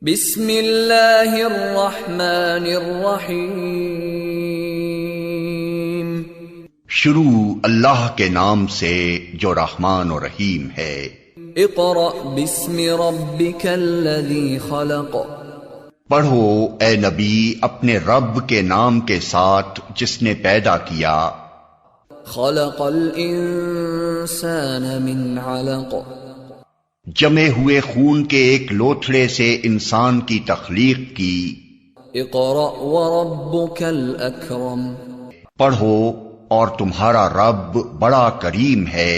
बिस्मिल्लाहिर्रहमानिर्रहीम। शुरू अल्लाह के नाम से जो रहमान और रहीम है। इक़रा बिस्मि रब्बिकल्लज़ी खलक़। पढ़ो ए नबी अपने रब के नाम के साथ जिसने पैदा किया। खलक़ल इंसान मिन अलक़। जमे हुए खून के एक लोथड़े से इंसान की तख्लीक की। इक़रा व रब्बुकल अकरम। पढ़ो और तुम्हारा रब बड़ा करीम है।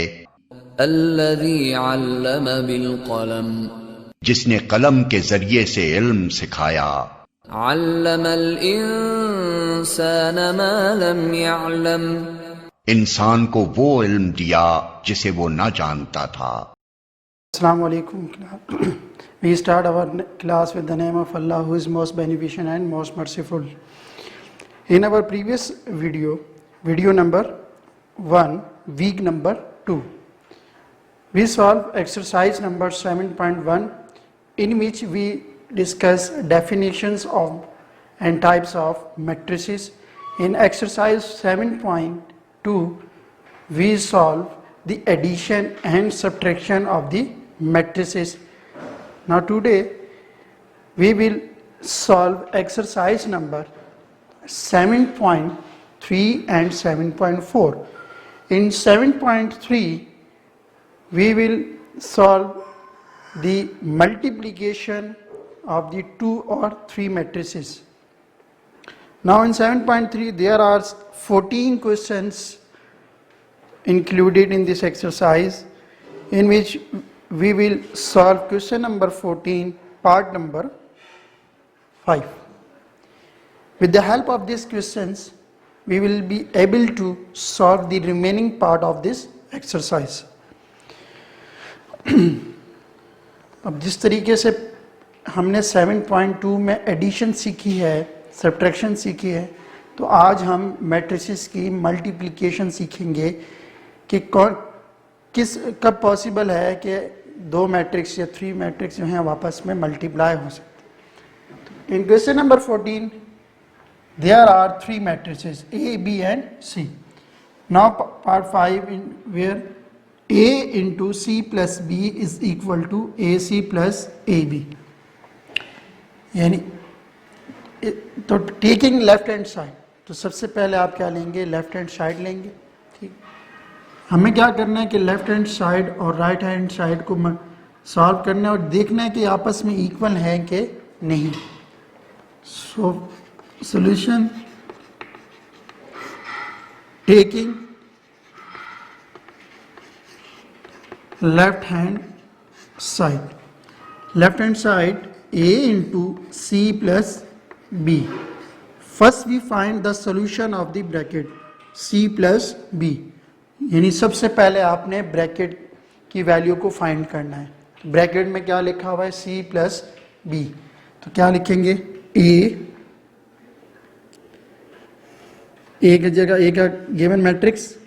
अल्लज़ी अल्लम बिल क़लम। जिसने कलम के जरिए से इल्म सिखाया। अल्लमल इंसान मा लम यअलम। इंसान को वो इल्म दिया जिसे वो न जानता था। Assalamu alaikum. We start our class with the name of Allah, who is most beneficent and most merciful. In our previous video number 1, week number 2, we solved exercise number 7.1, in which we discuss definitions of and types of matrices. In exercise 7.2, we solve the addition and subtraction of the matrices. Now today we will solve exercise number 7.3 and 7.4. In 7.3 we will solve the multiplication of the 2 or 3 matrices. Now in 7.3 there are 14 questions included in this exercise, in which we will solve question number 14, part number 5. With the help of these questions, we will be able to solve the remaining part of this exercise. अब जिस तरीके से हमने 7.2 में addition सीखी है, subtraction सीखी है, तो आज हम मैट्रिसेस की मल्टीप्लिकेशन सीखेंगे कि कब पॉसिबल है कि 2 मैट्रिक्स या 3 मैट्रिक्स जो हैं आपस में मल्टीप्लाई हो सकते। In question number 14 there are 3 matrices A, B and C. Now part 5 in where A into C plus B is equal to AC plus AB. यानी तो टेकिंग लेफ्ट हैंड साइड, तो सबसे पहले आप क्या लेंगे, लेफ्ट हैंड साइड लेंगे। ठीक, हमें क्या करना है कि लेफ्ट हैंड साइड और राइट हैंड साइड को सॉल्व करना है और देखना है कि आपस में इक्वल है कि नहीं। So solution taking left hand side A into C plus B. First we find the solution of the bracket C plus B. यानी सबसे पहले आपने ब्रैकेट की वैल्यू को फाइंड करना है। ब्रैकेट में क्या लिखा हुआ है, C plus B, तो क्या लिखेंगे, A की जगह A का गिवन मैट्रिक्स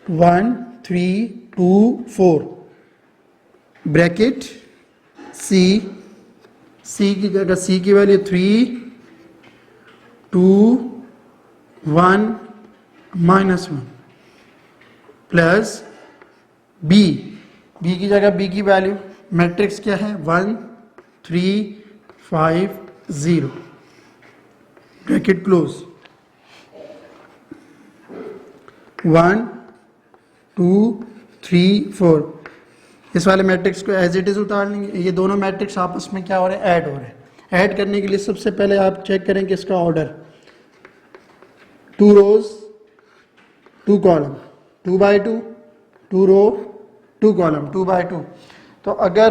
1 3 2 4 ब्रैकेट C की जगह C की वैल्यू 3 2 1 -1 प्लस B की जगह B की वैल्यू मैट्रिक्स क्या है, 1 3 5 0 ब्रैकेट क्लोज। 1 2 3 4 इस वाले मैट्रिक्स को एज इट इज उतार लेंगे। ये दोनों मैट्रिक्स आपस में क्या हो रहे हैं, ऐड हो रहे हैं। ऐड करने के लिए सबसे पहले आप चेक करें कि इसका order 2 rows 2 column 2 by 2 2 row 2 column 2 by 2। तो अगर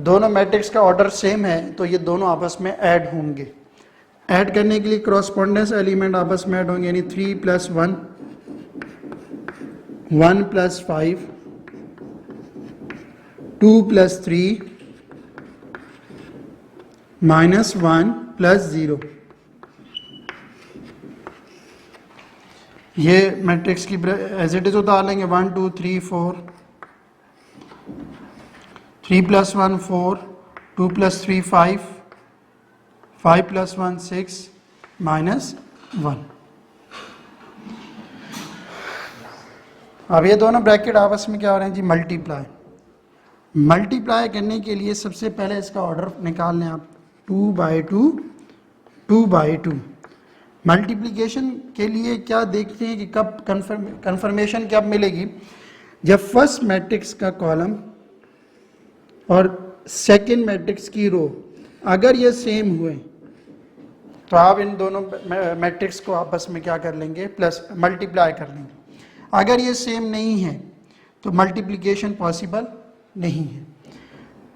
दोनों मैट्रिक्स का ऑर्डर सेम है तो ये दोनों आपस में ऐड होंगे। ऐड करने के लिए क्रॉसपोंडेंस एलिमेंट आपस में ऐड होंगे, यानी 3 + 1 1 + 5 2 + 3 -1 + 0। ये मैट्रिक्स की एज इट इज उतार लेंगे। 1 2 3 4 3 + 1 4 2 + 3 5 5 + 1 6 -1। अब ये दोनों ब्रैकेट आपस में क्या हो रहे हैं जी, मल्टीप्लाई। मल्टीप्लाई करने के लिए सबसे पहले इसका ऑर्डर निकाल लें आप, 2/2 2/2। मल्टीप्लिकेशन के लिए क्या देखते हैं कि कब कंफर्मेशन कब मिलेगी, जब फर्स्ट मैट्रिक्स का कॉलम और सेकंड मैट्रिक्स की रो अगर ये सेम हुए तो आप इन दोनों मैट्रिक्स को आपस में क्या कर लेंगे, प्लस मल्टीप्लाई कर लेंगे। अगर ये सेम नहीं है तो मल्टीप्लिकेशन पॉसिबल नहीं है।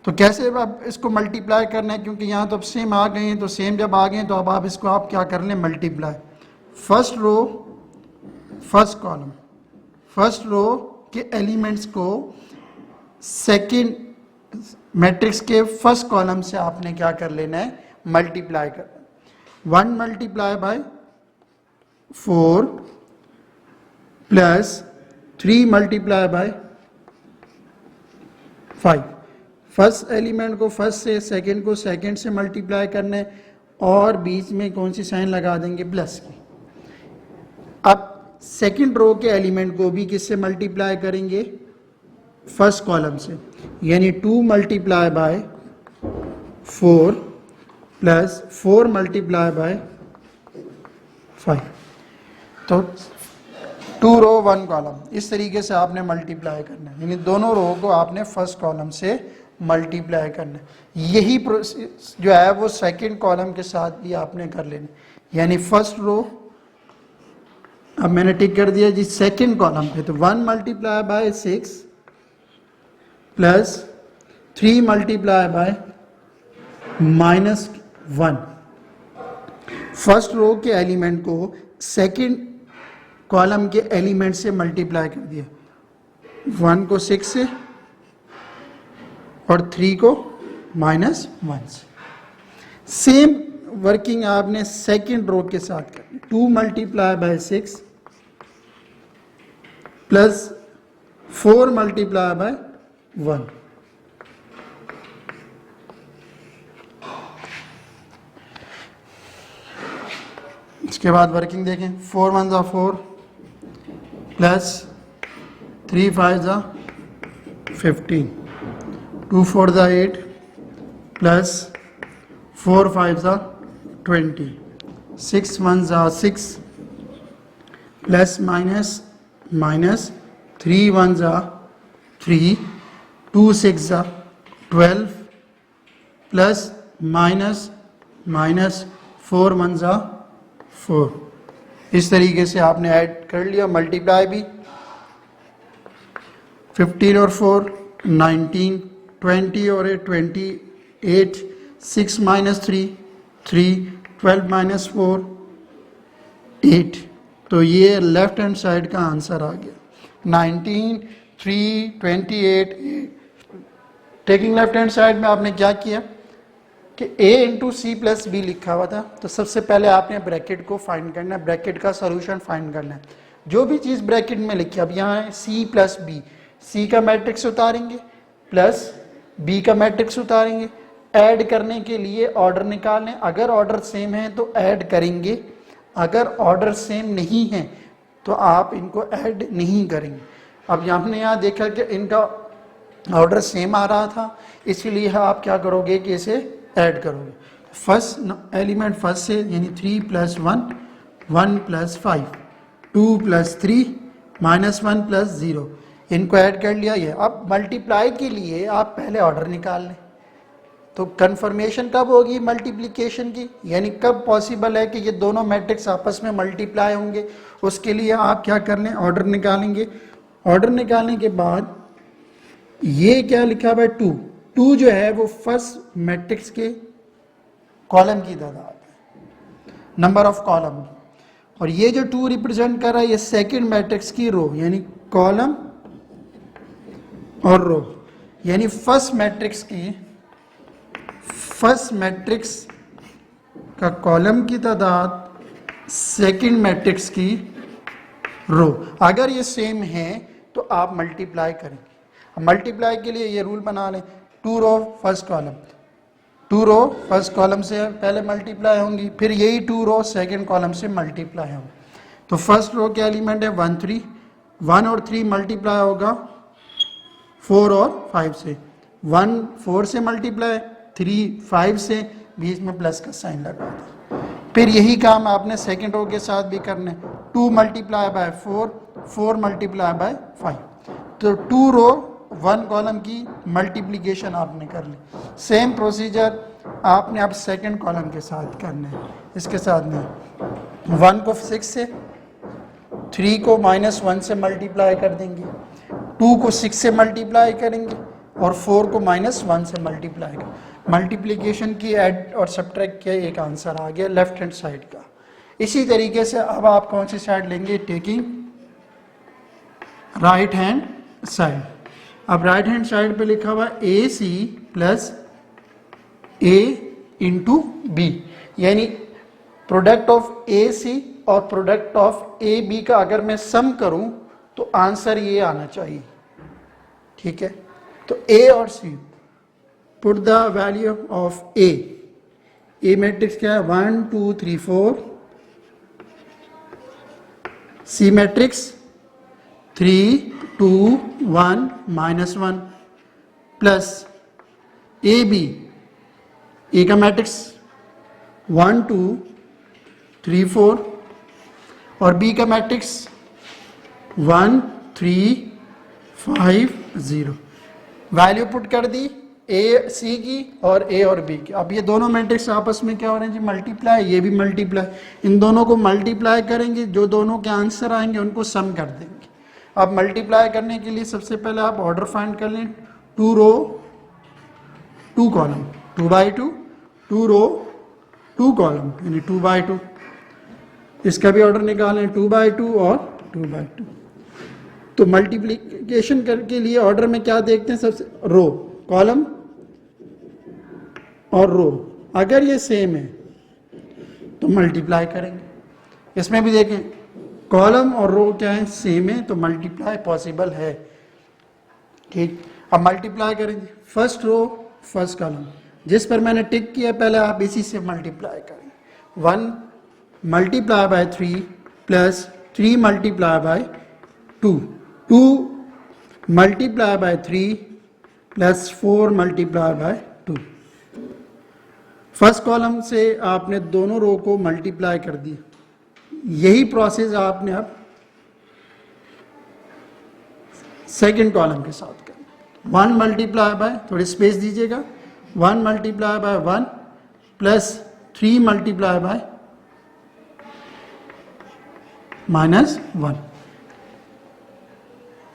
तो कैसे अब इसको मल्टीप्लाई करना है, क्योंकि यहाँ तो अब सेम आ गए हैं, तो सेम जब आ गए हैं तो अब आप इसको आप क्या कर लें, multiply. First row first column, first row के एलिमेंट्स को सेकंड मैट्रिक्स के फर्स्ट कॉलम से आपने क्या कर लेना है, मल्टीप्लाई कर। 1 × 4 प्लस 3 × 5। फर्स्ट एलिमेंट को फर्स्ट से, सेकंड को सेकंड से मल्टीप्लाई करना है और बीच में कौन सी साइन लगा देंगे, प्लस की। अब सेकंड रो के एलिमेंट को भी किससे मल्टीप्लाई करेंगे, फर्स्ट कॉलम से, यानी 2 × 4 प्लस 4 × 5। तो 2 रो 1 कॉलम, इस तरीके से आपने मल्टीप्लाई करना है, यानी दोनों रो को आपने फर्स्ट कॉलम से मल्टीप्लाई करना है। यही प्रोसेस जो है वो सेकंड कॉलम के साथ भी आपने कर लेना, यानी फर्स्ट रो, अब मैंने टिक कर दिया जी सेकंड कॉलम पे, तो 1 × 6 प्लस 3 × -1। फर्स्ट रो के एलिमेंट को सेकंड कॉलम के एलिमेंट से मल्टीप्लाई कर दिया, 1 को 6 से और 3 को -1 से। सेम वर्किंग आपने सेकंड रो के साथ करनी, 2 × 6 प्लस 4 × 1। इसके बाद वर्किंग देखें, 4 × 1 = 4 plus 3 × 5 = 15, 2 × 4 = 8 plus 4 × 5 = 20, 6 × 1 = 6 plus minus 3 × 1 = 3, 2 × 6 = 12 plus minus 4 × 1 = 4। इस तरीके से आपने ऐड कर लिया, मल्टीप्लाई भी। 15 और 4 19, 20 और 8 28, 6 - 3 3, 12 - 4 8। तो ये लेफ्ट हैंड साइड का आंसर आ गया, 19 3 28 8। टेकिंग लेफ्ट हैंड साइड में आपने क्या किया कि a × c + b लिखा हुआ था, तो सबसे पहले आपने ब्रैकेट को फाइंड करना है, ब्रैकेट का सॉल्यूशन फाइंड करना है। जो भी चीज़ ब्रैकेट में लिखी, अब यहाँ है c + b, c का मैट्रिक्स उतारेंगे प्लस b का मैट्रिक्स उतारेंगे, ऐड करने के लिए ऑर्डर निकालने, अगर ऑर्डर सेम है तो ऐड करेंगे, अगर ऑर्डर सेम नहीं है तो आप इनको ऐड नहीं करेंगे। अब हमने यहाँ देखा कि इनका ऑर्डर सेम आ रहा था, इसीलिए आप क्या करोगे कि इसे ऐड करोगे। फर्स्ट एलिमेंट फर्स्ट से, यानी 3 + 1 1 + 5, 2 + 3 -1 + 0, इनको ऐड कर लिया। ये अब मल्टीप्लाई के लिए आप पहले ऑर्डर निकाल लें, तो कंफर्मेशन कब होगी मल्टीप्लिकेशन की, यानी कब पॉसिबल है कि ये दोनों मैट्रिक्स आपस में मल्टीप्लाई होंगे, उसके लिए आप क्या कर लें, ऑर्डर निकालेंगे। ऑर्डर निकालने के बाद ये क्या लिखा हुआ है, 2 जो है वो फर्स्ट मैट्रिक्स के कॉलम की तादाद है, नंबर ऑफ कॉलम, और ये जो 2 रिप्रेजेंट कर रहा है ये सेकंड मैट्रिक्स की रो, यानी कॉलम और रो, यानी फर्स्ट मैट्रिक्स का कॉलम की तादाद सेकंड मैट्रिक्स की रो, अगर ये सेम है तो आप मल्टीप्लाई करेंगे। मल्टीप्लाई के लिए ये रूल बना लें, 2 रो फर्स्ट कॉलम, 2 रो फर्स्ट कॉलम से पहले मल्टीप्लाई होंगी, फिर यही 2 रो सेकंड कॉलम से मल्टीप्लाई होंगी। तो फर्स्ट रो के एलिमेंट है 1 3, 1 और 3 मल्टीप्लाई होगा 4 और 5 से, 1 4 से मल्टीप्लाई, 3 5 से, बीच में प्लस का साइन लगा दें। फिर यही काम आपने सेकंड रो के साथ भी करना है, 2 मल्टीप्लाई बाय 4, 4 मल्टीप्लाई बाय 5। तो 2 रो 1 कॉलम की मल्टीप्लिकेशन आपने कर ली। सेम प्रोसीजर आपने अब सेकंड कॉलम के साथ करना है। इसके साथ में 1 को 6 से, 3 को -1 से मल्टीप्लाई कर देंगे, 2 को 6 से मल्टीप्लाई करेंगे और 4 को -1 से मल्टीप्लाई करेंगे। मल्टीप्लिकेशन की ऐड और सब्ट्रैक्ट किया, एक आंसर आ गया लेफ्ट हैंड साइड का। इसी तरीके से अब आप कौन सी साइड लेंगे, टेकिंग राइट हैंड साइड। अब राइट हैंड साइड पे लिखा हुआ ए सी प्लस ए इंटू बी, यानी प्रोडक्ट ऑफ ए सी और प्रोडक्ट ऑफ ए बी का अगर मैं सम करूं तो आंसर ये आना चाहिए। ठीक है, तो ए और C, put the value of A matrix क्या है, 1 2 3 4, C matrix 3 2 1 -1 plus A B, A का मैट्रिक्स 1 2 3 4 और बी का मैट्रिक्स 1 3 5 0। वैल्यू पुट कर दी ए सी की और ए और बी की। अब ये दोनों मैट्रिक्स आपस में क्या हो रहे हैं जी, मल्टीप्लाई, ये भी मल्टीप्लाई। इन दोनों को मल्टीप्लाई करेंगे, जो दोनों के आंसर आएंगे उनको सम कर देंगे। अब मल्टीप्लाई करने के लिए सबसे पहले आप ऑर्डर फाइंड कर लें, 2 row 2 column, 2 by 2, 2 row 2 column यानी 2 बाई 2। इसका भी ऑर्डर निकालें, 2 बाई 2 और 2 बाई 2। तो मल्टीप्लिकेशन के लिए ऑर्डर में क्या देखते हैं, सबसे रो, कॉलम और रो, अगर ये सेम है तो मल्टीप्लाई करेंगे। इसमें भी देखें कॉलम और रो क्या है, सेम है, तो मल्टीप्लाई पॉसिबल है। ठीक, अब मल्टीप्लाई करेंगे, फर्स्ट रो फर्स्ट कॉलम, जिस पर मैंने टिक किया पहले आप इसी से मल्टीप्लाई करेंगे। 1 multiply by 3 plus 3 multiply by 2, 2 multiply by 3 plus 4 multiply by 2। First column से आपने दोनों रो को मल्टीप्लाई कर दिया। यही प्रोसेस आपने अब सेकंड कॉलम के साथ करना। 1 मल्टीप्लाई बाय, थोड़ी स्पेस दीजिएगा, 1 multiply by 1 plus 3 multiply by -1,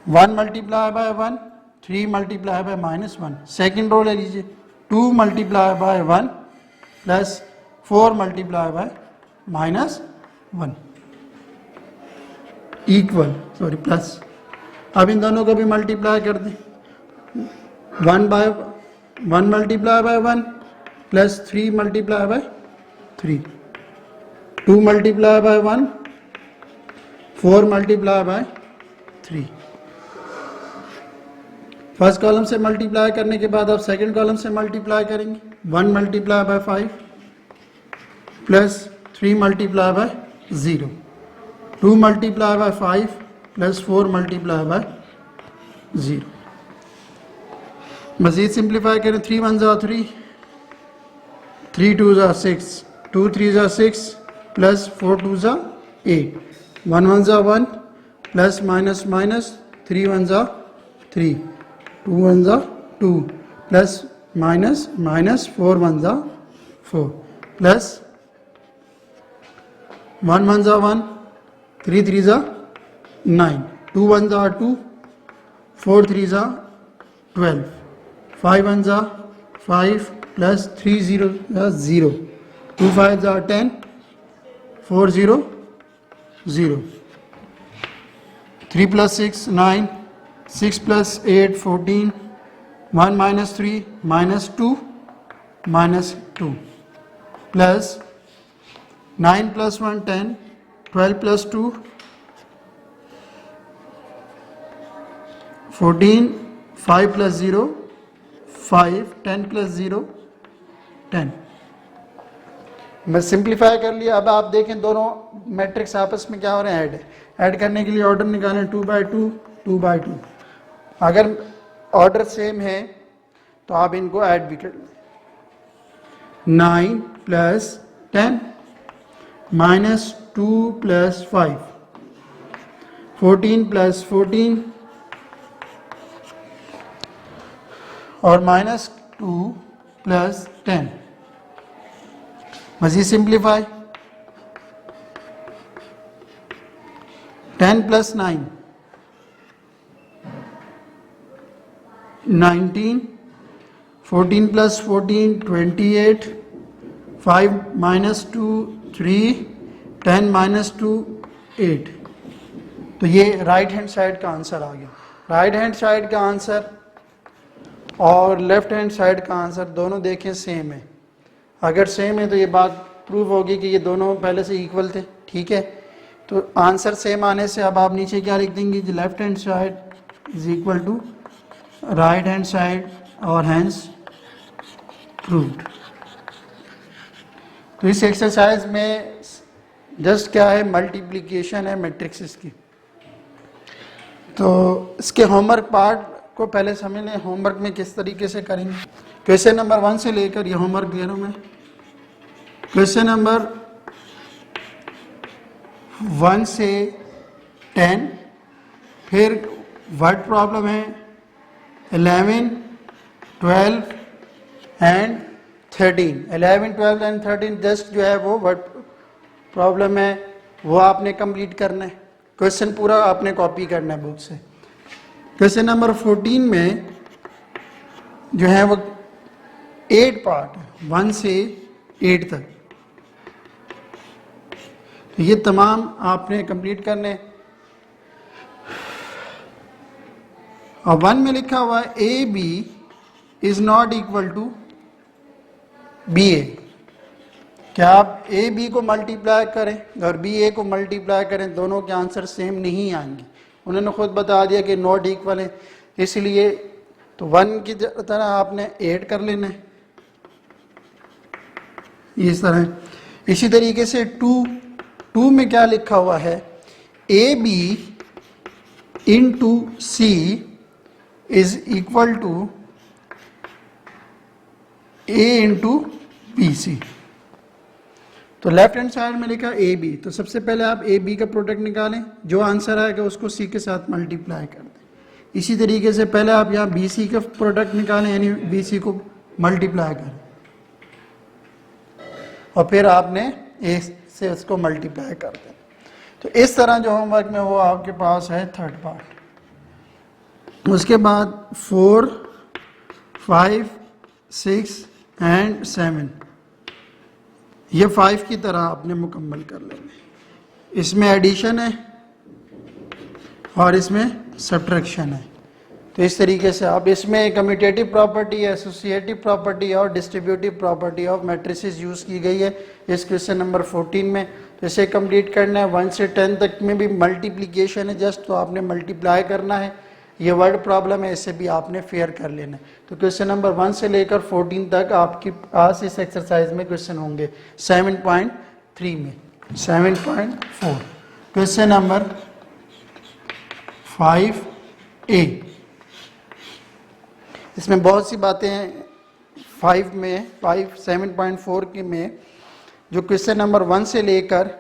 1 multiply by 1, 3 multiply by -1। Second row ले लीजिए, 2 multiply by 1 plus 4 multiply by -1 equal, sorry plus. अब इन दोनों को भी मल्टीप्लाई कर दें, 1 multiply by 1 plus 3 multiply by 3, 2 multiply by 1, 4 multiply by 3। First column से मल्टीप्लाई करने के बाद आप सेकंड कॉलम से मल्टीप्लाई करेंगे, 1 multiply by 5 plus 3 multiply by 0, 2 multiply by 5 plus 4 multiply by 0। मजीद सिंप्लीफाई करें, 3 1 ज़ा 3, 3 2 ज़ा 6, 2 3 ज़ा 6 प्लस 4 2 ज़ा 8, 1 1 ज़ा 1 प्लस माइनस माइनस, 3 1 ज़ा 3, 2 1 ज़ा 2 प्लस माइनस माइनस, 4 1 ज़ा 4 प्लस 1 1 ज़ा 1, 3 3 ज़ा 9, 2 1 ज़ा 2, 4 3 ज़ा 12, 5 1 ज़ा 5 प्लस 3 0 ज़ा 0, 2 5 ज़ा 10, 4 0 0, 3 plus 6 9, 6 plus 8 14, 1 minus 3 minus 2 plus 9 plus 1 10, 12 plus 2 14, 5 plus 0 5, 10 plus 0 10। मैं सिंप्लीफाई कर लिया। अब आप देखें दोनों मैट्रिक्स आपस में क्या हो रहे हैं, ऐड करने के लिए ऑर्डर निकालें 2/2 2/2। अगर ऑर्डर सेम है तो आप इनको ऐड भी कर लें। 9 + 10 -2 + 5 14 + 14 और -2 + 10। मज़ीद सिंप्लीफाई 10 + 9 19 14 + 14 28 5 -2 3 10 - 2 8। तो ये राइट हैंड साइड का आंसर आ गया। राइट हैंड साइड का आंसर और लेफ्ट हैंड साइड का आंसर दोनों देखें सेम है। अगर सेम है तो ये बात प्रूव होगी कि ये दोनों पहले से इक्वल थे, ठीक है। तो आंसर सेम आने से अब आप नीचे क्या लिख देंगे, left hand side is equal to right hand side और हैंस प्रूव्ड। तो इस एक्सरसाइज में जस्ट क्या है, मल्टीप्लिकेशन है मैट्रिक्स की। तो इसके होमवर्क पार्ट को पहले समझ लें, होमवर्क में किस तरीके से करेंगे। क्वेश्चन नंबर 1 से लेकर ये होमवर्क दे रहा हूं मैं। क्वेश्चन नंबर 1 से 10, फिर वर्ड प्रॉब्लम है 11 12 एंड 13। 11 12 एंड 13 जस्ट जो है वो वर्ड प्रॉब्लम है, वो आपने कंप्लीट करना है। क्वेश्चन पूरा आपने कॉपी करना है बुक से। क्वेश्चन नंबर 14 में जो है वो 8 पार्ट है, 1 से 8 तक। तो ये तमाम आपने कंप्लीट करने। और 1 में लिखा हुआ है A B is not equal to B A. क्या आप ए बी को मल्टीप्लाई करें और बी ए को मल्टीप्लाई करें, दोनों के आंसर सेम नहीं आएंगे। उन्होंने खुद बता दिया कि नॉट इक्वल है, इसलिए तो 1 की तरह आपने ऐड कर लेना है इस तरह। इसी तरीके से 2 में क्या लिखा हुआ है, A B into C is equal to A into B C. तो लेफ्ट हैंड साइड में लिखा ए बी, तो सबसे पहले आप ए बी का प्रोडक्ट निकालें, जो आंसर आएगा उसको सी के साथ मल्टीप्लाई कर दें। इसी तरीके से पहले आप यहाँ बी सी का प्रोडक्ट निकालें, यानी बी सी को मल्टीप्लाई करें और फिर आपने ए से उसको मल्टीप्लाई कर दें। तो इस तरह जो होमवर्क में वो आपके पास है थर्ड पार्ट। उसके बाद 4 5 6 एंड 7 ये 5 की तरह आपने मुकम्मल कर लेंगे। इसमें एडिशन है और इसमें सब्ट्रैक्शन है। तो इस तरीके से आप इसमें कम्यूटेटिव प्रॉपर्टी, एसोसिएटिव प्रॉपर्टी और distributive property of matrices use की गई है इस क्वेश्चन नंबर 14 में। तो इसे कंप्लीट करना है। 1 से 10 तक में भी मल्टीप्लिकेशन है जस्ट, तो आपने मल्टीप्लाई करना है। ये वर्ड प्रॉब्लम है, इसे भी आपने फेयर कर लेना है। तो क्वेश्चन नंबर 1 से लेकर 14 तक आपके पास इस एक्सरसाइज में क्वेश्चन होंगे 7.3 में। 7.4 क्वेश्चन नंबर 5A। इसमें बहुत सी बातें हैं 7.4 के में, जो क्वेश्चन नंबर 1 से लेकर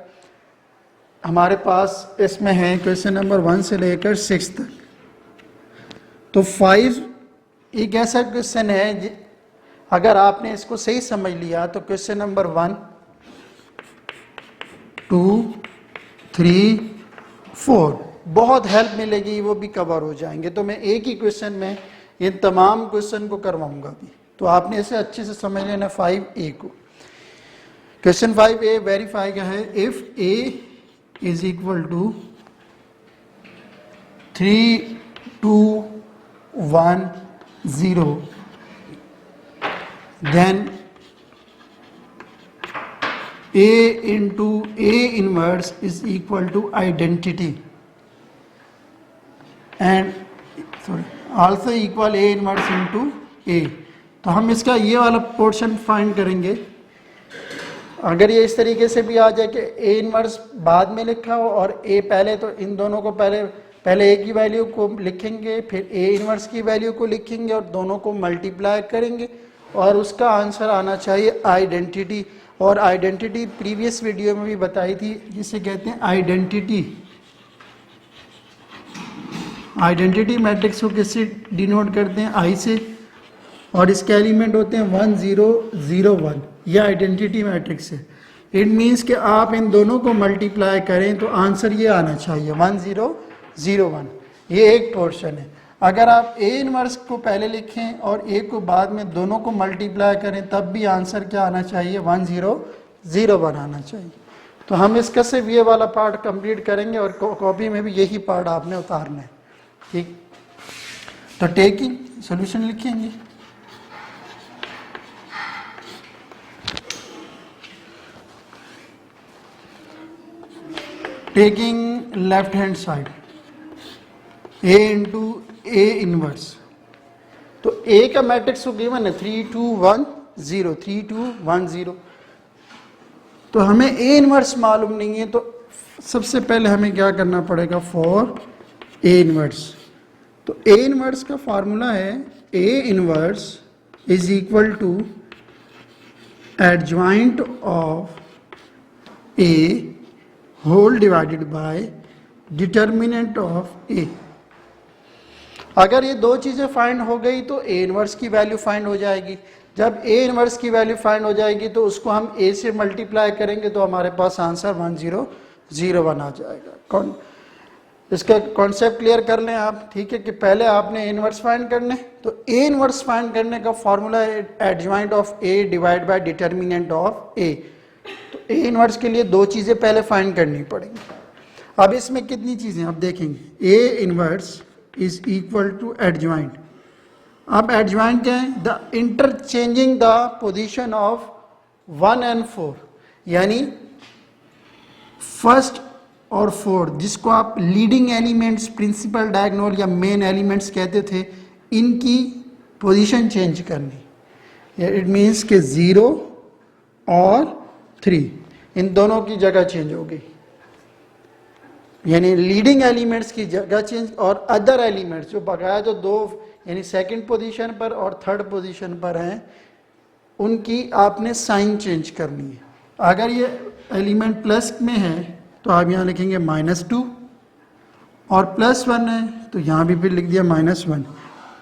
हमारे पास इसमें है क्वेश्चन नंबर 1 से लेकर 6 तक। तो 5 एक ऐसा क्वेश्चन है, अगर आपने इसको सही समझ लिया तो क्वेश्चन नंबर 1 2 3 4 बहुत हेल्प मिलेगी, वो भी कवर हो जाएंगे। तो मैं एक ही क्वेश्चन में इन तमाम क्वेश्चन को करवाऊंगा भी, तो आपने इसे अच्छे से समझ लेना 5A को। क्वेश्चन 5A वेरीफाई का है, if A is equal to 3 2 1 0 then A into A inverse is equal to identity and also equal A inverse into A, तो हम इसका ये वाला पोर्शन फाइंड करेंगे। अगर ये इस तरीके से भी आ जाए कि ए इनवर्स बाद में लिखा हो और ए पहले, तो इन दोनों को पहले ए की वैल्यू को लिखेंगे, फिर ए इनवर्स की वैल्यू को लिखेंगे और दोनों को मल्टीप्लाई करेंगे और उसका आंसर आना चाहिए आइडेंटिटी। और आइडेंटिटी प्रीवियस वीडियो में भी बताई थी, जिसे कहते हैं आइडेंटिटी। आइडेंटिटी मैट्रिक्स को किससे डिनोट करते हैं? आई से, और इसके एलिमेंट होते हैं 1 0 0 1। यह आइडेंटिटी मैट्रिक्स है। इट मीन्स कि आप इन दोनों को मल्टीप्लाई करें तो आंसर ये आना चाहिए 1 0 0 1। ये एक पोर्शन है। अगर आप ए इनवर्स को पहले लिखें और ए को बाद में, दोनों को मल्टीप्लाई करें, तब भी आंसर क्या आना चाहिए? 1 0 0 1 आना चाहिए। तो हम इसका सिर्फ ये वाला पार्ट कंप्लीट करेंगे और कॉपी में भी यही पार्ट आपने उतारना है। ठीक, तो टेकिंग सोल्यूशन लिखेंगे। Taking left hand side a into A inverse, तो a का मैट्रिक्स तो गिवन है 3 2 1 0, 3 2 1 0। तो हमें a इनवर्स मालूम नहीं है, तो सबसे पहले हमें क्या करना पड़ेगा? फॉर a इनवर्स, तो a इनवर्स का फार्मूला है a inverse is equal to adjoint of a whole divided by determinant of A. अगर ये दो चीजें फाइंड हो गई तो ए इनवर्स की वैल्यू फाइंड हो जाएगी। जब ए इनवर्स की वैल्यू फाइंड हो जाएगी तो उसको हम ए से मल्टीप्लाई करेंगे तो हमारे पास आंसर 1 0 0 1 आ जाएगा। इसका कॉन्सेप्ट क्लियर कर लें आप। ठीक है, कि पहले आपने ए इनवर्स फाइंड करने, तो ए इनवर्स फाइंड करने का फॉर्मूला है adjoint of A divide by determinant of A. तो ए इनवर्स के लिए दो चीजें पहले फाइंड करनी पड़ेंगी। अब इसमें कितनी चीजें आप देखेंगे? A inverse is equal to adjoint. अब एडजॉइंट क्या है? The interchanging the position of 1 and 4, यानी फर्स्ट और फोर्थ, जिसको आप लीडिंग एलिमेंट्स, प्रिंसिपल, डायगोनल या मेन एलिमेंट्स कहते थे, इनकी पोजीशन चेंज करनी। इट मीन्स के 0 और 3 इन दोनों की जगह चेंज हो गई, यानी लीडिंग एलिमेंट्स की जगह चेंज और अदर एलिमेंट्स जो बकाया जो दो, यानी सेकंड पोजीशन पर और थर्ड पोजीशन पर हैं, उनकी आपने साइन चेंज करनी है। अगर ये एलिमेंट प्लस में है तो आप यहाँ लिखेंगे -2, और +1 है तो यहाँ भी फिर लिख दिया -1।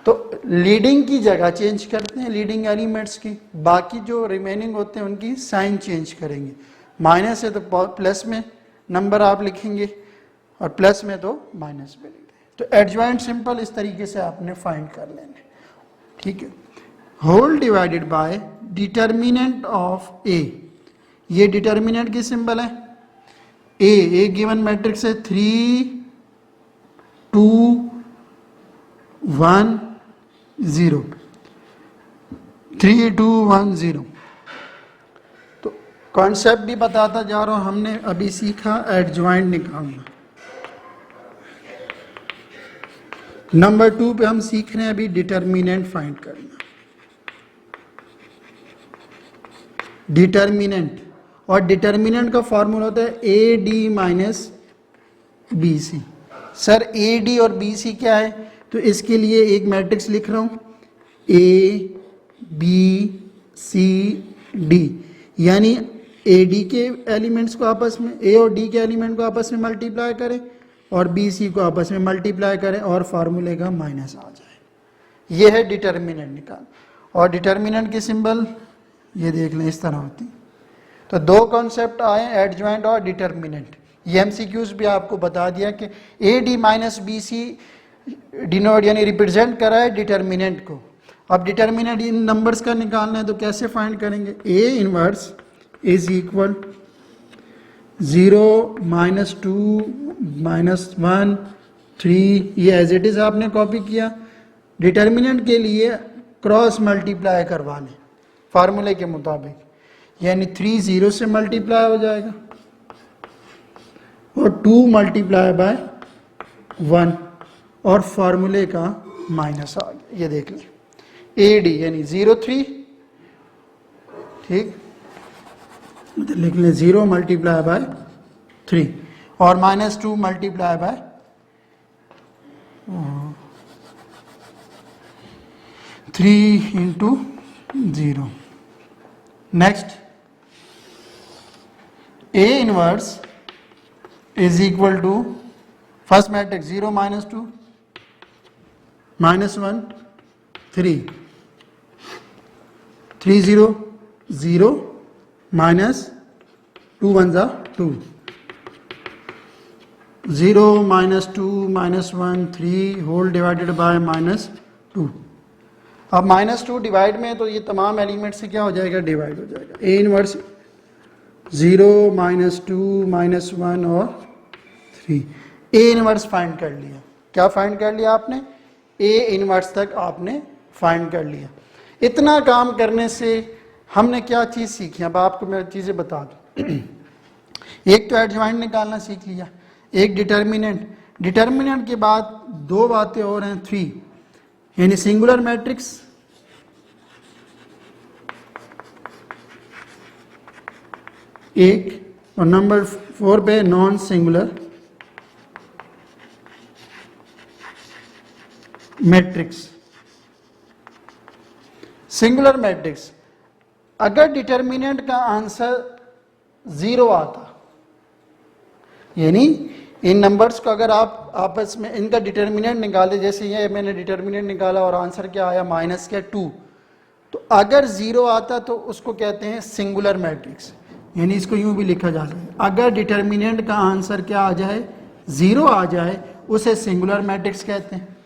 तो लीडिंग की जगह चेंज करते हैं लीडिंग एलिमेंट्स की, बाकी जो रिमेनिंग होते हैं उनकी साइन चेंज करेंगे। माइनस है तो प्लस में नंबर आप लिखेंगे और प्लस में तो माइनस में लिख दें। तो एडजॉइंट सिंपल इस तरीके से आपने फाइंड कर लेना। ठीक है, whole divided by determinant of A. ये डिटर्मिनेंट की सिंबल है ए गिवन मैट्रिक्स है 3 2 1 0, 3 2 1 0। तो कॉन्सेप्ट भी बताता जा रहा हूं, हमने अभी सीखा एडजॉइंट निकालना। नंबर 2 पे हम सीख रहे हैं अभी डिटर्मिनेंट फाइंड करना। डिटर्मिनेंट, और डिटर्मिनेंट का फॉर्मूला होता है A D minus B C. Sir A D और बी सी क्या है? तो इसके लिए एक मैट्रिक्स लिख रहा हूं ए बी सी डी, यानी ए डी के एलिमेंट्स को आपस में, ए और डी के एलिमेंट को आपस में मल्टीप्लाई करें और बी सी को आपस में मल्टीप्लाई करें और फार्मूले का माइनस आ जाए। ये है डिटर्मिनेंट निकाल। और डिटर्मिनेंट की सिंबल ये देख लें इस तरह होती। तो दो कॉन्सेप्ट आए, एडजॉइंट और डिटर्मिनेंट। ये एमसीक्यूज भी आपको बता दिया कि A D minus B C denote यानी रिप्रेजेंट करा है डिटर्मिनेंट को। अब डिटर्मिनेंट इन नंबर्स का निकालना है तो कैसे फाइंड करेंगे? ए इनवर्स इज इक्वल 0 -2 -1 3, ये एज इट इज आपने कॉपी किया। डिटर्मिनेंट के लिए क्रॉस मल्टीप्लाई करवा लें फार्मूले के मुताबिक, यानी 3 0 से मल्टीप्लाई हो जाएगा और 2 मल्टीप्लाई बाय 1 और फार्मूले का माइनस आ गया। ये देख लें, AD यानी 0 3, ठीक, तो लिख लें 0 मल्टीप्लाई बाय 3 और -2 multiply by 3 into 0। Next A inverse is equal to first matrix 0 -2 -1 3 3 0 0 -2 1 2 0 -2 -1 3 whole divided by -2। अब -2 डिवाइड में तो ये तमाम एलिमेंट से क्या हो जाएगा, डिवाइड हो जाएगा। A इनवर्स 0 -2 -1 और 3। A इनवर्स फाइंड कर लिया। क्या फाइंड कर लिया आपने? A इनवर्स तक आपने फाइंड कर लिया। इतना काम करने से हमने क्या चीज़ सीखी, अब आपको मैं चीज़ें बता दूँ। एक तो एडजॉइंट निकालना सीख लिया, एक डिटर्मिनेंट। डिटर्मिनेंट के बाद दो बातें और हैं, 3, यानी सिंगुलर मैट्रिक्स, एक, और नंबर 4 पे non singular matrix. Singular matrix, अगर डिटर्मिनेंट का आंसर 0 आता, यानी इन नंबर्स को अगर आप आपस में इनका डिटर्मिनेंट निकाले, जैसे ये मैंने डिटर्मिनेंट निकाला और आंसर क्या आया -2, तो अगर 0 आता तो उसको कहते हैं सिंगुलर मैट्रिक्स। यानी इसको यूं भी लिखा जा सकता है, अगर डिटर्मिनेंट का आंसर क्या आ जाए, 0 आ जाए, उसे सिंगुलर मैट्रिक्स कहते हैं।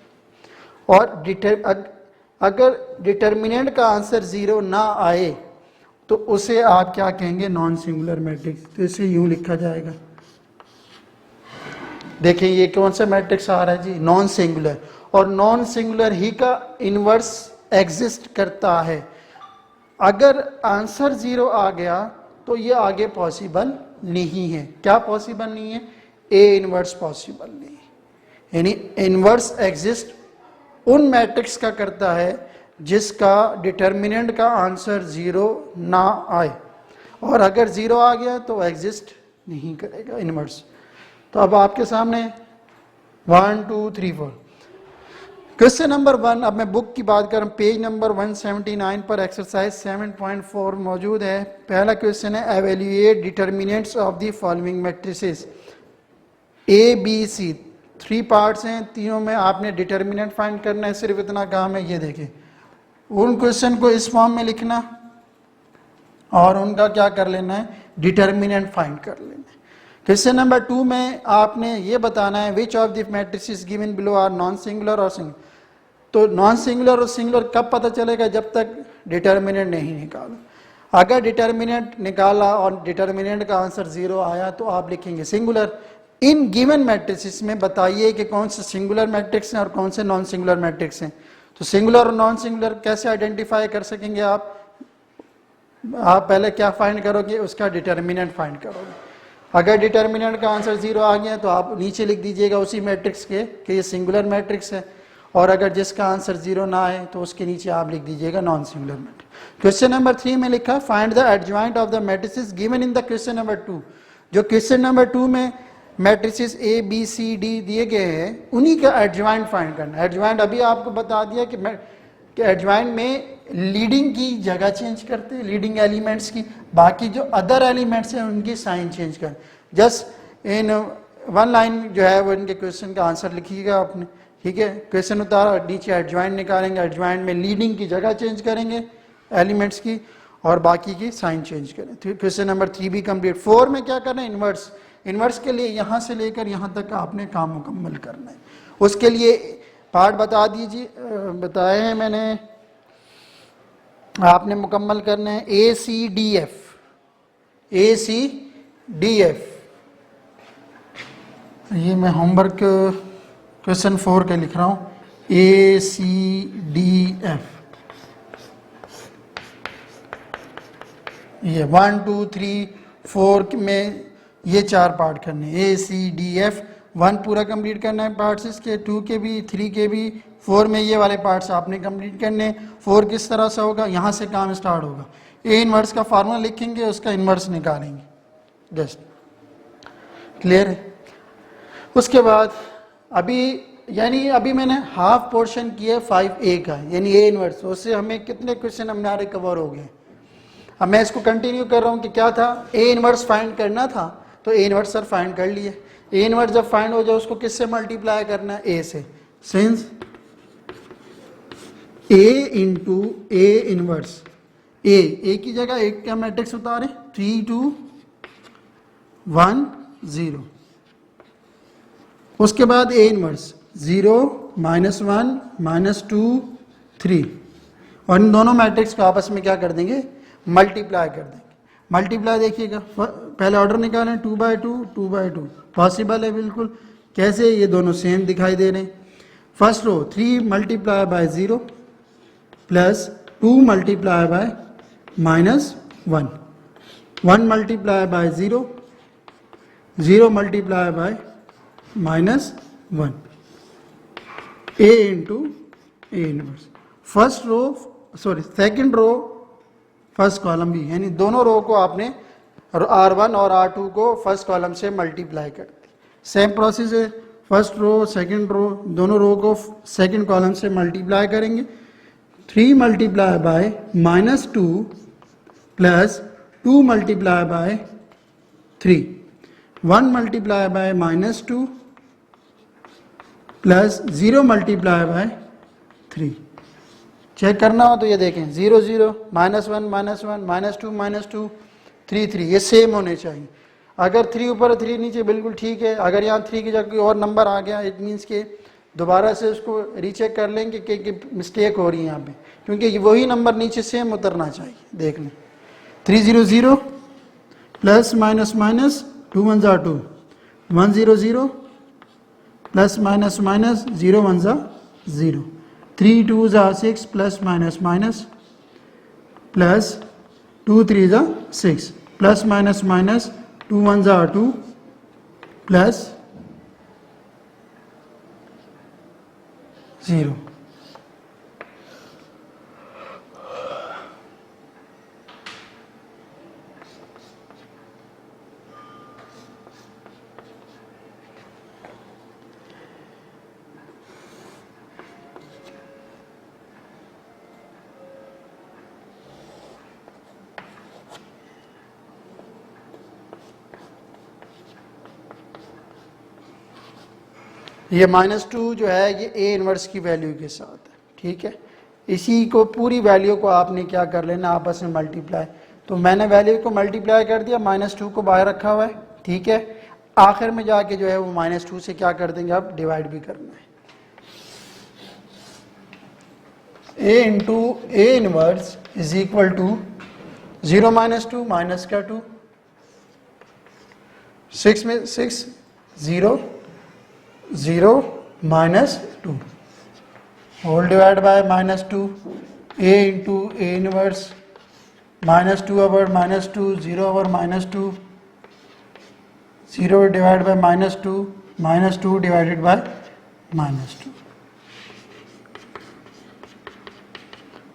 और अगर डिटर्मिनेंट का आंसर 0 ना आए तो उसे आप क्या कहेंगे, नॉन सिंगुलर मैट्रिक्स। तो इसे यूं लिखा जाएगा, देखें ये कौन सा मैट्रिक्स आ रहा है जी, नॉन सिंगुलर। और नॉन सिंगुलर ही का इनवर्स एग्जिस्ट करता है। अगर आंसर 0 आ गया तो ये आगे पॉसिबल नहीं है। क्या पॉसिबल नहीं है? ए इनवर्स पॉसिबल नहीं है। यानी इनवर्स एग्जिस्ट उन मैट्रिक्स का करता है जिसका डिटर्मिनेंट का आंसर 0 ना आए, और अगर 0 आ गया तो एग्जिस्ट नहीं करेगा इनवर्स। तो अब आपके सामने 1 2 3 4 क्वेश्चन नंबर 1। अब मैं बुक की बात करूं, पेज नंबर 179 पर एक्सरसाइज 7.4 मौजूद है। पहला क्वेश्चन है, evaluate determinants of the following matrices A B C. 3 parts हैं, तीनों में आपने डिटर्मिनेंट फाइंड करना है। सिर्फ इतना काम है, ये देखें, उन क्वेश्चन को इस फॉर्म में लिखना और उनका क्या कर लेना है, डिटर्मिनेंट फाइंड कर लेना है। क्वेश्चन नंबर 2 में आपने ये बताना है, which of the matrices given below are non singular और सिंगुलर। तो नॉन सिंगुलर और सिंगुलर कब पता चलेगा, जब तक डिटर्मिनेंट नहीं निकालो। अगर डिटर्मिनेंट निकाला और डिटर्मिनेंट का आंसर 0 आया तो आप लिखेंगे सिंगुलर। इन गिवन मैट्रिसेस में बताइए कि कौन से सिंगुलर मैट्रिक्स हैं और कौन से नॉन सिंगुलर मैट्रिक्स हैं। तो सिंगुलर और नॉन सिंगुलर कैसे आइडेंटिफाई कर सकेंगे आप पहले क्या फाइंड करोगे, उसका डिटर्मिनेंट फाइंड करोगे। अगर डिटर्मिनेंट का आंसर 0 आ गया तो आप नीचे लिख दीजिएगा उसी मैट्रिक्स के कि ये सिंगुलर मैट्रिक्स है, और अगर जिसका आंसर 0 ना आए तो उसके नीचे आप लिख दीजिएगा non singular matrix. Question number 3 में लिखा, find the adjoint of the matrices given in the question number 2। जो क्वेश्चन नंबर 2 में matrices A B C D दिए गए हैं, उन्हीं का एडजॉइंट फाइंड करना। एडजॉइंट अभी आपको बता दिया कि एडजॉइंट में लीडिंग की जगह चेंज करते हैं, लीडिंग एलिमेंट्स की, बाकी जो अदर एलिमेंट्स हैं उनकी साइन चेंज कर। जस्ट इन 1 लाइन जो है वो इनके क्वेश्चन का आंसर लिखिएगा आपने, ठीक है। क्वेश्चन उतारा, नीचे एडजॉइंट निकालेंगे, एडजॉइंट में लीडिंग की जगह चेंज करेंगे एलिमेंट्स की और बाकी की साइन चेंज करें। तो क्वेश्चन नंबर 3 भी कंप्लीट। 4 में क्या करना है, इनवर्स। इनवर्स के लिए यहाँ से लेकर यहाँ तक आपने काम मुकम्मल करना है। उसके लिए पार्ट बता दीजिए, बताए हैं मैंने, आपने मुकम्मल करना है ए सी डी एफ। ए सी डी एफ, ये मैं होमवर्क क्वेश्चन 4 के लिख रहा हूँ, ए सी डी एफ। ये 1 2 3 4 में ये 4 पार्ट करने, ए सी डी एफ 1 पूरा कंप्लीट करना है पार्ट्स इसके, 2 के भी, 3 के भी, 4 में ये वाले पार्ट्स आपने कंप्लीट करने। 4 किस तरह से होगा, यहाँ से काम स्टार्ट होगा, ए इनवर्स का फार्मूला लिखेंगे, उसका इनवर्स निकालेंगे। जस्ट क्लियर है। उसके बाद अभी मैंने हाफ पोर्शन किया 5a का, यानी ए इनवर्स, उससे हमें कितने क्वेश्चन हमारे कवर हो गए। अब मैं इसको कंटिन्यू कर रहा हूँ कि क्या था, ए इनवर्स फाइंड करना था, तो ए इनवर्स सर फाइंड कर लिए। ए इनवर्स जब फाइंड हो जाए उसको किससे मल्टीप्लाई करना है, ए से। Since A into A inverse, A की जगह एक क्या मैट्रिक्स उतारे, 3 2 1 0। उसके बाद ए इनवर्स 0 -1 -2 3, और इन दोनों मैट्रिक्स को आपस में क्या कर देंगे, मल्टीप्लाई कर देंगे। मल्टीप्लाई देखिएगा, पहले ऑर्डर निकालें, 2 बाई 2 2 बाई 2, पॉसिबल है बिल्कुल। कैसे, ये दोनों सेम दिखाई दे रहे हैं। First row 3 multiply by 0 plus 2 multiply by -1, 1 multiply by 0, 0 multiply by -1, A into A inverse. First row second row first column भी, यानी दोनों रो को आपने R1 और R2 को फर्स्ट कॉलम से मल्टीप्लाई कर दिया। सेम प्रोसेस है, फर्स्ट रो सेकंड रो, दोनों रो को सेकंड कॉलम से मल्टीप्लाई करेंगे। 3 multiply by -2 plus 2 multiply by 3, 1 multiply by -2 plus 0 multiply by 3। Check करना हो तो ये देखें, 0 0 -1 -1 -2 -2 3 3, ये सेम होने चाहिए। अगर 3 ऊपर 3 नीचे बिल्कुल ठीक है। अगर यहाँ 3 की जगह कोई और नंबर आ गया, इट मीन्स के दोबारा से उसको रीचेक कर लेंगे कि मिस्टेक हो रही है यहाँ पे, क्योंकि वही नंबर नीचे सेम उतरना चाहिए। देख लें, 3 0 0 plus minus minus 2 1 2, 1 0 0 plus minus minus 0 1 0, 3 2 6 plus minus minus plus 2 3 6 plus minus minus 2 1 2 plus 0। ये -2 जो है ये ए इनवर्स की वैल्यू के साथ है, ठीक है। इसी को पूरी वैल्यू को आपने क्या कर लेना, आपस में मल्टीप्लाई। तो मैंने वैल्यू को मल्टीप्लाई कर दिया, -2 को बाहर रखा हुआ है, ठीक है। आखिर में जाके जो है वो -2 से क्या कर देंगे, अब डिवाइड भी करना है। A into A inverse is equal to 0 -2 minus का 2, 6 में 6 0 0 -2 whole divide by -2, a into A inverse -2 over -2, 0 over -2, 0 divide by -2 divided by -2,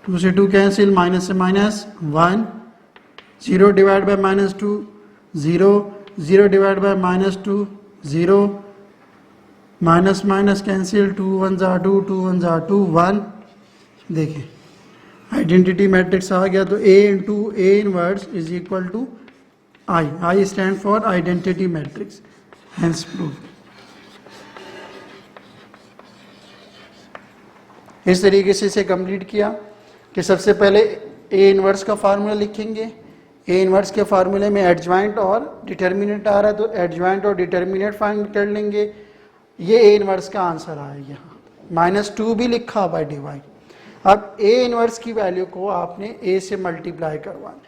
2 से 2 कैंसिल, माइनस से minus 1, 0 divide by -2 0, 0 divide by -2 0, minus minus cancel, 2 1 2 2 1 2 1। देखिए identity matrix आ गया। तो A into A inverse is equal to I stand for identity matrix, hence prove. इस तरीके से इसे कंप्लीट किया कि सबसे पहले ए इनवर्स का फार्मूला लिखेंगे। ए इनवर्स के फार्मूले में एडजॉइंट और डिटर्मिनेंट आ रहा है, तो एडजॉइंट और डिटर्मिनेंट फाइंड कर लेंगे। ये ए इनवर्स का आंसर आएगा, -2 भी लिखा बाय डिवाइड। अब ए इनवर्स की वैल्यू को आपने ए से मल्टीप्लाई करवाना है।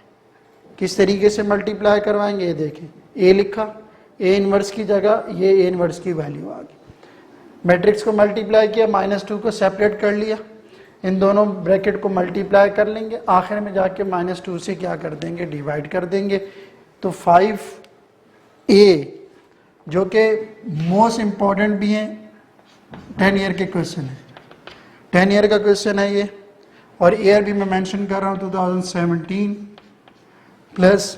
किस तरीके से मल्टीप्लाई करवाएंगे, ये देखें, ए लिखा, ए इनवर्स की जगह ये ए इनवर्स की वैल्यू आ गई। मैट्रिक्स को मल्टीप्लाई किया, -2 को सेपरेट कर लिया, इन दोनों ब्रैकेट को मल्टीप्लाई कर लेंगे, आखिर में जाके -2 से क्या कर देंगे, डिवाइड कर देंगे। तो 5a जो कि मोस्ट इम्पॉर्टेंट भी हैं, 10 ईयर के क्वेश्चन है, 10 ईयर का क्वेश्चन है ये, और ईयर भी मैं मेंशन कर रहा हूँ 2017 प्लस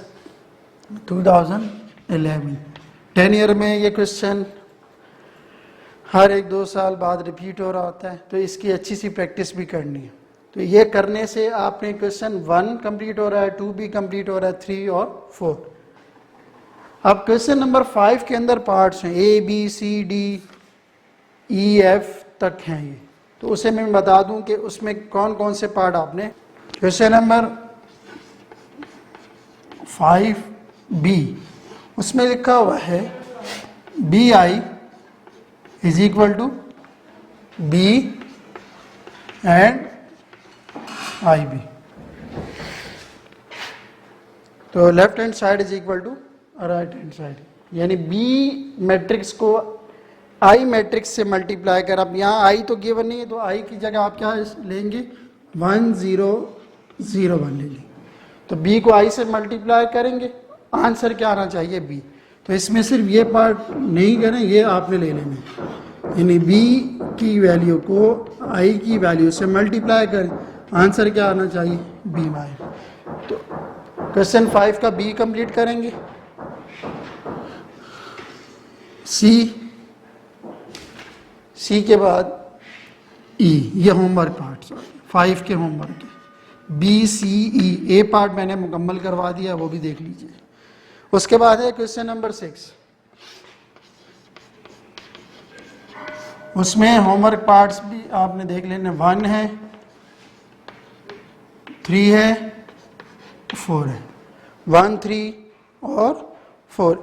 2011। 10 ईयर में ये क्वेश्चन हर 1-2 साल बाद रिपीट हो रहा होता है, तो इसकी अच्छी सी प्रैक्टिस भी करनी है। तो ये करने से आपने क्वेश्चन 1 कंप्लीट हो रहा है, 2 भी कंप्लीट हो रहा है, 3 और 4। अब क्वेश्चन नंबर 5 के अंदर पार्ट्स हैं, A B C D E F तक हैं ये, तो उसे मैं बता दूं कि उसमें कौन कौन से पार्ट आपने। क्वेश्चन नंबर 5B, उसमें लिखा हुआ है BI is equal to B and IB, तो left hand side is equal to right hand side, यानी B मैट्रिक्स को I मैट्रिक्स से मल्टीप्लाई कर, अब यहाँ I तो गिवन नहीं है, तो I की जगह आप क्या लेंगे, 1 0 0 1 लेंगे, तो B को I से मल्टीप्लाई करेंगे, आंसर क्या आना चाहिए B। तो इसमें सिर्फ ये पार्ट नहीं करें, ये आपने ले लेना है, यानी B की वैल्यू को I की वैल्यू से मल्टीप्लाई करें, आंसर क्या आना चाहिए BY। तो क्वेश्चन 5 का B कंप्लीट करेंगे। C के बाद E, ये होमवर्क पार्ट 5 के होमवर्क है, B C E, A part मैंने मुकम्मल करवा दिया, वो भी देख लीजिए। उसके बाद है क्वेश्चन नंबर 6, उसमें होमवर्क पार्ट्स भी आपने देख लेने, 1 है, 3 है, 4 है, 1 3 और 4।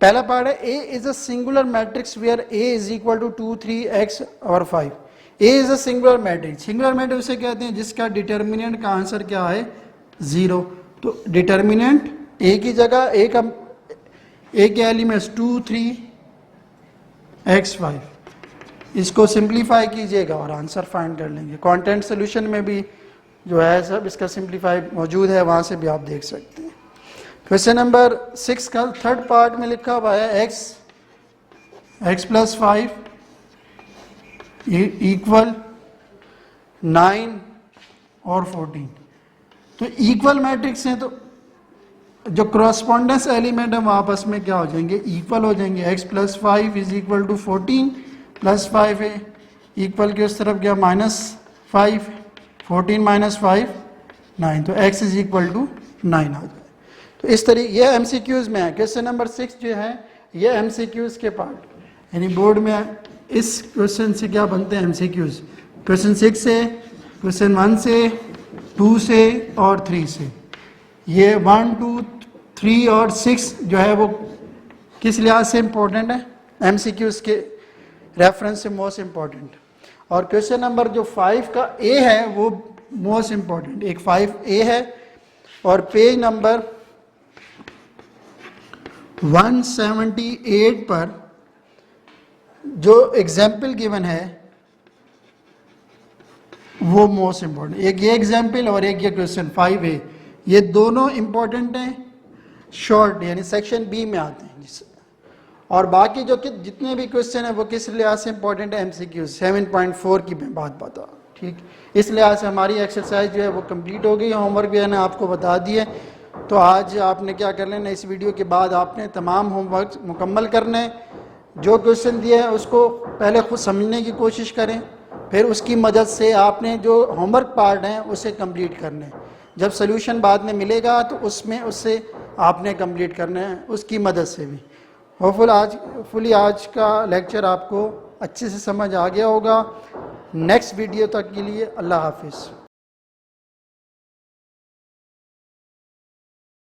पहला पार्ट है A is a singular matrix where A is equal to 2 3 x और 5। A is a singular matrix, singular matrix उसे कहते हैं जिसका डिटर्मिनेंट का आंसर क्या है 0। तो डिटर्मिनेंट A की जगह A के एलिमेंट्स 2 3 x 5, इसको सिंप्लीफाई कीजिएगा और आंसर फाइंड कर लेंगे। कंटेंट सोल्यूशन में भी जो है सब इसका सिंप्लीफाई मौजूद है, वहां से भी आप देख सकते हैं। क्वेश्चन नंबर 6 का थर्ड पार्ट में लिखा हुआ है x प्लस 5 इक्वल 9 और 14। तो इक्वल मैट्रिक्स हैं, तो जो क्रॉसपॉन्डेंस एलिमेंट है वो आपस में क्या हो जाएंगे, इक्वल हो जाएंगे। x plus 5 is equal to 14 plus 5 है, इक्वल के उस तरफ गया -5, 14 माइनस 5 9, तो x इज इक्वल टू 9 आ जाए। तो इस तरीके ये MCQs में है। क्वेश्चन नंबर 6 जो है ये MCQs के पार्ट, यानी बोर्ड में इस क्वेश्चन से क्या बनते हैं MCQs। क्वेश्चन 6 से, क्वेश्चन 1 से, 2 से और 3 से। ये 1 2 3 और 6 जो है वो किस लिहाज से इम्पोर्टेंट है, MCQs के रेफरेंस से मोस्ट इम्पोर्टेंट। और क्वेश्चन नंबर जो 5 का A है वो मोस्ट इम्पोर्टेंट, एक 5A है, और पेज नंबर 178 पर जो एग्जाम्पल गिवन है वो मोस्ट इम्पोर्टेंट, एक ये एग्जाम्पल और एक ये क्वेश्चन 5A, ये दोनों इम्पोर्टेंट हैं, शॉर्ट यानी सेक्शन B में आते हैं। और बाकी जो कि जितने भी क्वेश्चन है वो किस लिहाज से इंपॉर्टेंट है, MCQ 7.4 की मैं बात बता, ठीक। इस लिहाज से हमारी एक्सरसाइज जो है वो कंप्लीट हो गई, होमवर्क भी मैंने आपको बता दिए। तो आज आपने क्या कर लेना, इस वीडियो के बाद आपने तमाम होमवर्क मुकम्मल करने, जो क्वेश्चन दिए हैं उसको पहले खुद समझने की कोशिश करें, फिर उसकी मदद से आपने जो होमवर्क पार्ट हैं उसे कंप्लीट करने, जब सोल्यूशन बाद में मिलेगा तो उसमें उससे आपने कंप्लीट करना है उसकी मदद से भी। होपफुली आज का लेक्चर आपको अच्छे से समझ आ गया होगा। नेक्स्ट वीडियो तक के लिए अल्लाह हाफिज़।